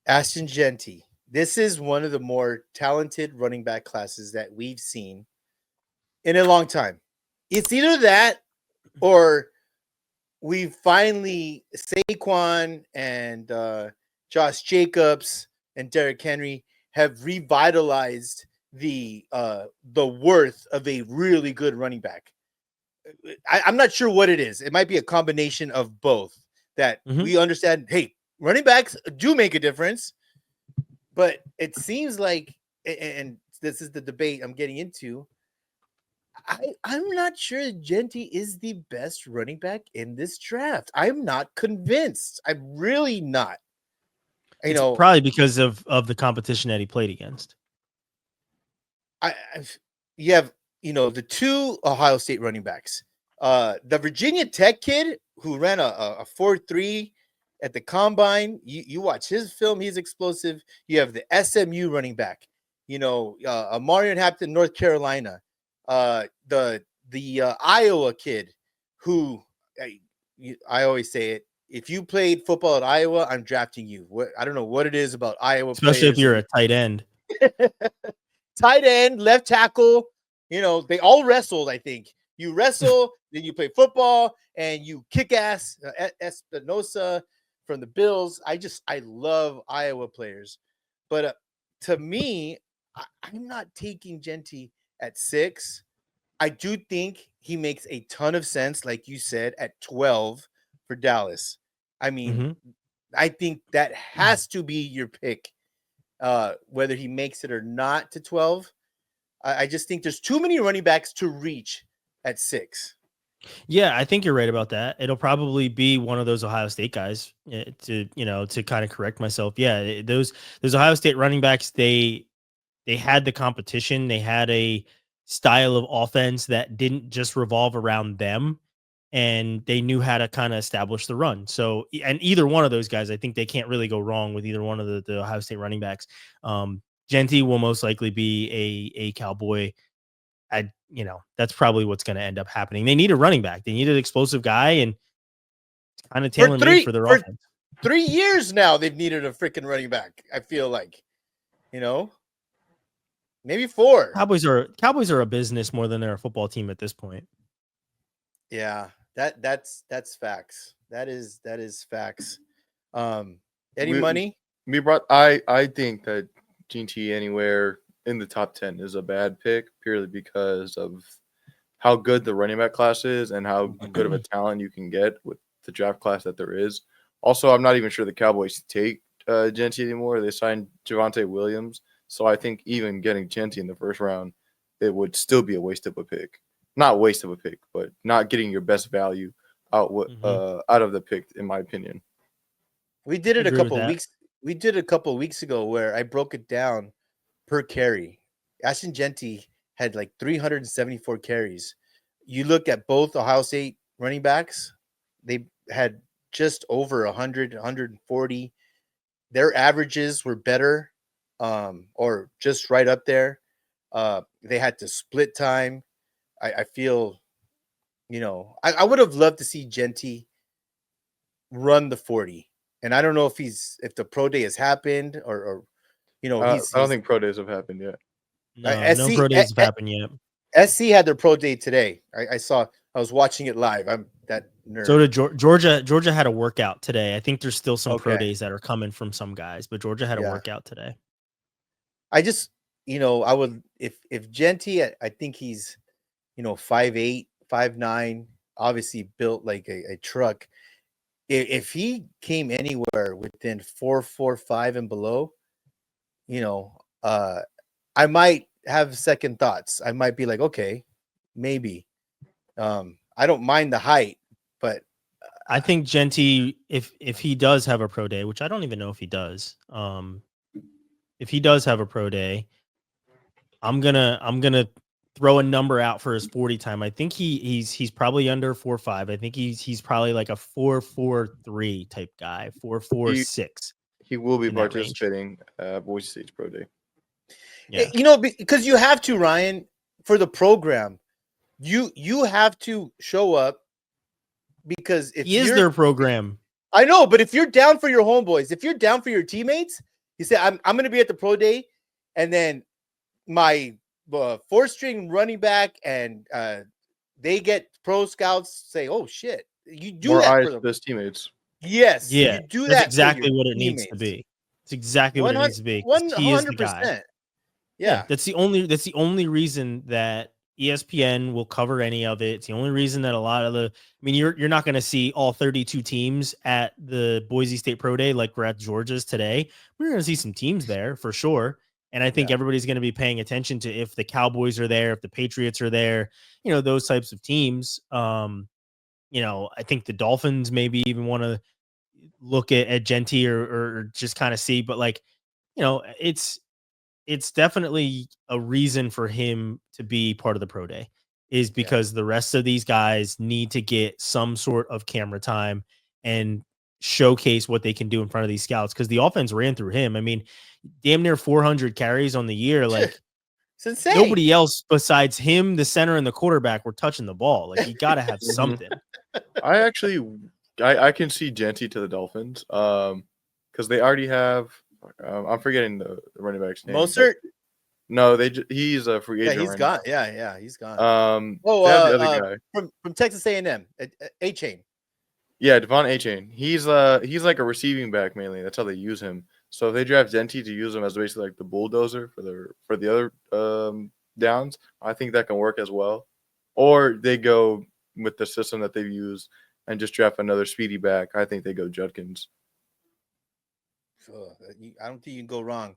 Ashton Jeanty. This is one of the more talented running back classes that we've seen in a long time. It's either that or we finally Saquon and Josh Jacobs and Derrick Henry have revitalized the worth of a really good running back. I'm not sure what it is. It might be a combination of both. That we understand. Hey, running backs do make a difference, but it seems like, and this is the debate I'm getting into. I'm not sure Jeanty is the best running back in this draft. I'm not convinced. I'm really not. It's probably because of the competition that he played against. You have, the two Ohio State running backs. The Virginia Tech kid who ran a 4.3 at the combine. You watch his film; he's explosive. You have the SMU running back. Marion Hampton, North Carolina. The Iowa kid who I always say it. If you played football at Iowa, I'm drafting you. I don't know what it is about Iowa, especially if you're a tight end. Tight end, left tackle. They all wrestled. I think you wrestle, then you play football, and you kick ass. Espinosa from the Bills. I love Iowa players, but to me, I'm not taking Jeanty at 6. I do think he makes a ton of sense, like you said, at 12 for Dallas. I mean, I think that has to be your pick, whether he makes it or not to 12. I just think there's too many running backs to reach at 6. Yeah, I think you're right about that. It'll probably be one of those Ohio State guys to kind of correct myself. Yeah, those Ohio State running backs, they had the competition. They had a style of offense that didn't just revolve around them, and they knew how to kind of establish the run. So, and either one of those guys, I think they can't really go wrong with either one of the Ohio State running backs. Jeanty will most likely be a Cowboy. That's probably what's going to end up happening. They need a running back. They need an explosive guy, and it's kind of tailor-made for their offense. 3 years now, they've needed a freaking running back. I feel like, maybe 4. Cowboys are a business more than they're a football team at this point. Yeah, that's facts. That is facts. Eddie Money? I think that Jeanty anywhere in the top 10 is a bad pick purely because of how good the running back class is and how good of a talent you can get with the draft class that there is. Also, I'm not even sure the Cowboys take Jeanty anymore. They signed Javonte Williams. So I think even getting Jeanty in the first round, it would still be a waste of a pick. Not waste of a pick, but not getting your best value out of the pick, in my opinion. We did it a couple of weeks. We did it a couple of weeks ago where I broke it down per carry. Ashton Jeanty had like 374 carries. You look at both Ohio State running backs, they had just over 100, 140. Their averages were better, or just right up there. They had to split time. I feel, I would have loved to see Jeanty run the 40. And I don't know if the pro day has happened or I don't think pro days have happened yet. No pro days have happened yet. SC had their pro day today. I was watching it live. I'm that nerd. So did Georgia had a workout today. I think there's still some pro days that are coming from some guys, but Georgia had a workout today. I just, I would, if Jeanty, I think he's, 5'8", 5'9", obviously built like a truck. If he came anywhere within 4.45 and below, I might have second thoughts. I might be like, okay, maybe. I don't mind the height, but I think Jeanty, if he does have a pro day, which I don't even know if he does, if he does have a pro day, I'm gonna throw a number out for his 40 time. I think he's probably under 4.5. I think he's probably like a 4.43 type guy, 4.46. He will be participating at Boise State's pro day. Yeah. Because you have to, Ryan, for the program, you have to show up, because if he is their program. I know, but if you're down for your homeboys, if you're down for your teammates, He said, I'm going to be at the pro day, and then my 4th-string running back and they get pro scouts say, "Oh shit, you do More that eyes for to them." his teammates. Yes, Yeah, you do that's that for exactly your what it needs to teammates. be. It's exactly what it needs to be. 'Cause he is the guy. 100%. Yeah, Yeah, that's the only reason that ESPN will cover any of it. It's the only reason that a lot of the I mean, you're not going to see all 32 teams at the Boise State Pro Day like we're at Georgia's today. We're going to see some teams there for sure. And I think Yeah. everybody's going to be paying attention to if the Cowboys are there, if the Patriots are there, those types of teams. I think the Dolphins maybe even want to look at Genty or just kind of see, but like, it's definitely a reason for him to be part of the pro day is Yeah. because the rest of these guys need to get some sort of camera time and showcase what they can do in front of these scouts because the offense ran through him. I mean, damn near 400 carries on the year. Like it's insane. nobody else besides him, the center, and the quarterback were touching the ball. Like you got to have Mhm. something. I can see Genty to the Dolphins. Because they already have. I'm forgetting the running back's name. Mostert? No, he's a free Yeah, agent. he's right gone. now. Yeah, he's gone. They have the other guy. From Texas A&M, A-Chain. Yeah, Devon A-Chain. He's like a receiving back mainly. That's how they use him. So if they draft Genty to use him as basically like the bulldozer for the other downs, I think that can work as well. Or they go with the system that they've used and just draft another speedy back. I think they go Judkins. I don't think you can go wrong.